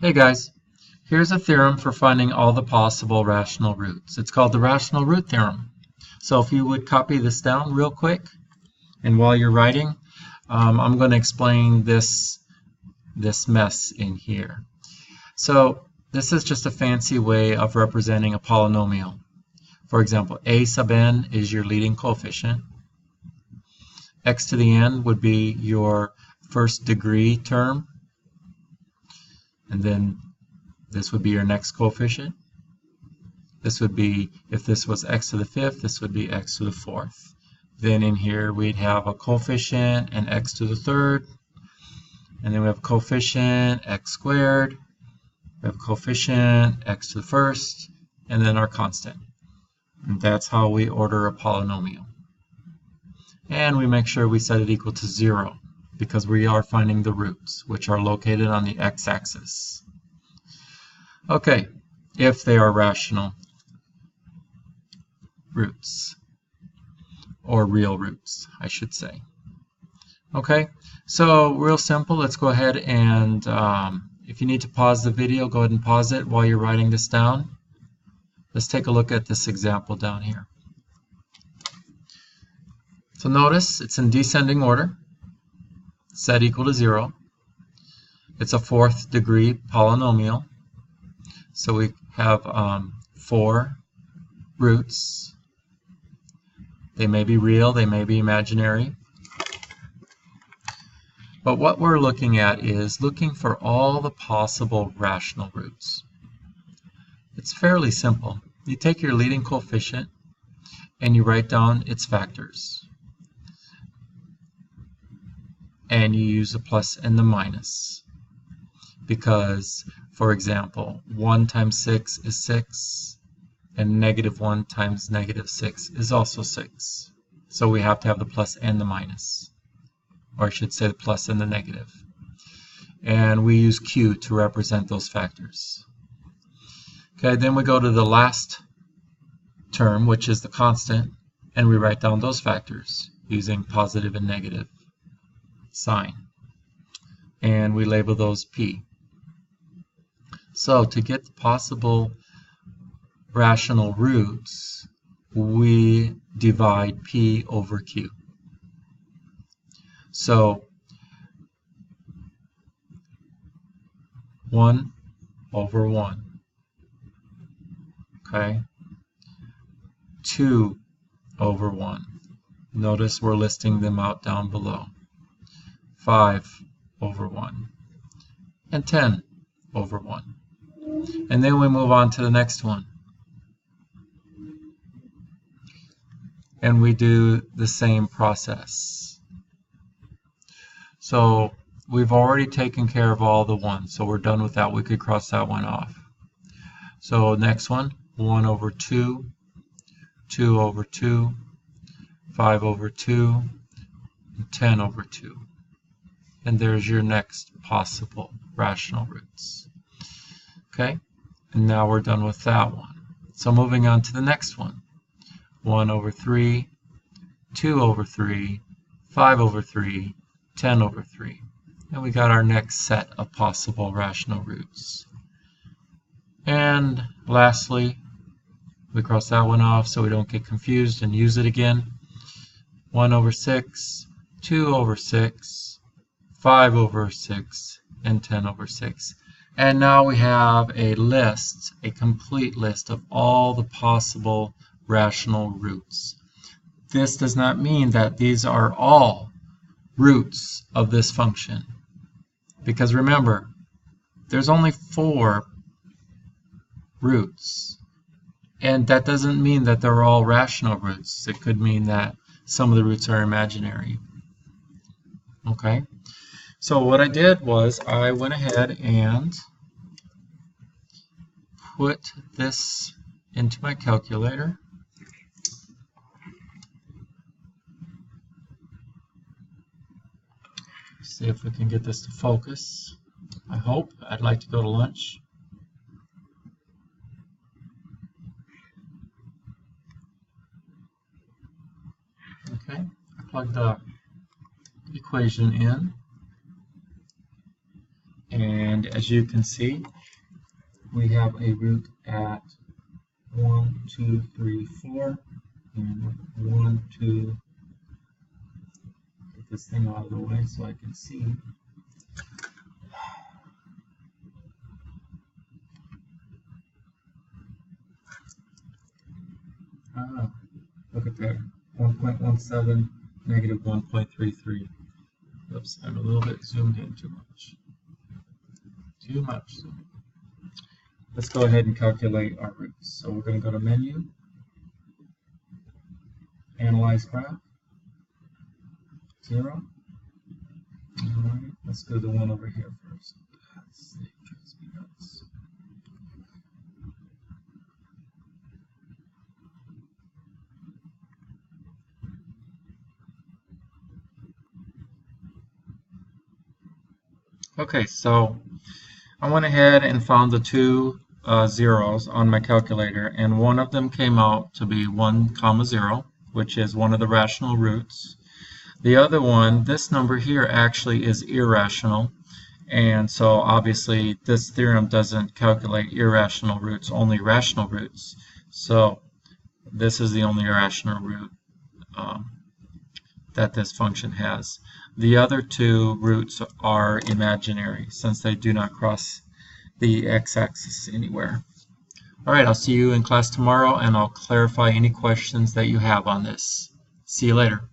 Hey guys, here's a theorem for finding all the possible rational roots. It's called the rational root theorem. So if you would copy this down real quick, and while you're writing, I'm going to explain this mess in here. So this is just a fancy way of representing a polynomial. For example, a sub n is your leading coefficient. X to the n would be your first degree term. And then this would be your next coefficient. This would be, if this was x to the fifth, this would be x to the fourth. Then in here we'd have a coefficient and x to the third. And then we have a coefficient x squared. We have a coefficient x to the first. And then our constant. And that's how we order a polynomial. And we make sure we set it equal to 0. Because we are finding the roots, which are located on the x-axis. Okay, if they are rational roots, or real roots, I should say. Okay, so real simple, let's go ahead and, if you need to pause the video, go ahead and pause it while you're writing this down. Let's take a look at this example down here. So notice, it's in descending order. Set equal to 0. It's a fourth degree polynomial. So we have 4 roots. They may be real, they may be imaginary. But what we're looking at is looking for all the possible rational roots. It's fairly simple. You take your leading coefficient and you write down its factors. And you use the plus and the minus. Because, for example, 1 times 6 is 6, and -1 times -6 is also 6. So we have to have the plus and the minus. Or I should say the plus and the negative. And we use Q to represent those factors. Okay, then we go to the last term, which is the constant, and we write down those factors using positive and negative sign, and we label those P. So to get the possible rational roots, we divide P over Q. So 1 over 1, okay, 2 over 1. Notice we're listing them out down below. 5 over 1, and 10 over 1. And then we move on to the next one. And we do the same process. So we've already taken care of all the ones, so we're done with that. We could cross that one off. So next one, 1 over 2, 2 over 2, 5 over 2, and 10 over 2. And there's your next possible rational roots. Okay, and now we're done with that one. So moving on to the next one. 1 over 3, 2 over 3, 5 over 3, 10 over 3. And we got our next set of possible rational roots. And lastly, we cross that one off so we don't get confused and use it again. 1 over 6, 2 over 6, 5 over 6, and 10 over 6. And now we have a list, a complete list of all the possible rational roots. This does not mean that these are all roots of this function. Because remember, there's only 4 roots. And that doesn't mean that they're all rational roots. It could mean that some of the roots are imaginary. Okay? So what I did was I went ahead and put this into my calculator. See if we can get this to focus. I hope. I'd like to go to lunch. Okay, I plugged the equation in. And as you can see, we have a root at 1, 2, 3, 4, and 1, 2. Get this thing out of the way so I can see. Look at that, 1.17, negative 1.33. Oops, I'm a little bit zoomed in too much. Too much zoom. Let's go ahead and calculate our roots. So we're going to go to Menu, Analyze Graph, Theorem. Alright, let's go to the one over here first. Okay, so I went ahead and found the two zeros on my calculator, and one of them came out to be 1, 0, which is one of the rational roots. The other one, this number here, actually is irrational, and so obviously this theorem doesn't calculate irrational roots, only rational roots. So this is the only irrational root that this function has. The other two roots are imaginary since they do not cross the x-axis anywhere. Alright, I'll see you in class tomorrow and I'll clarify any questions that you have on this. See you later.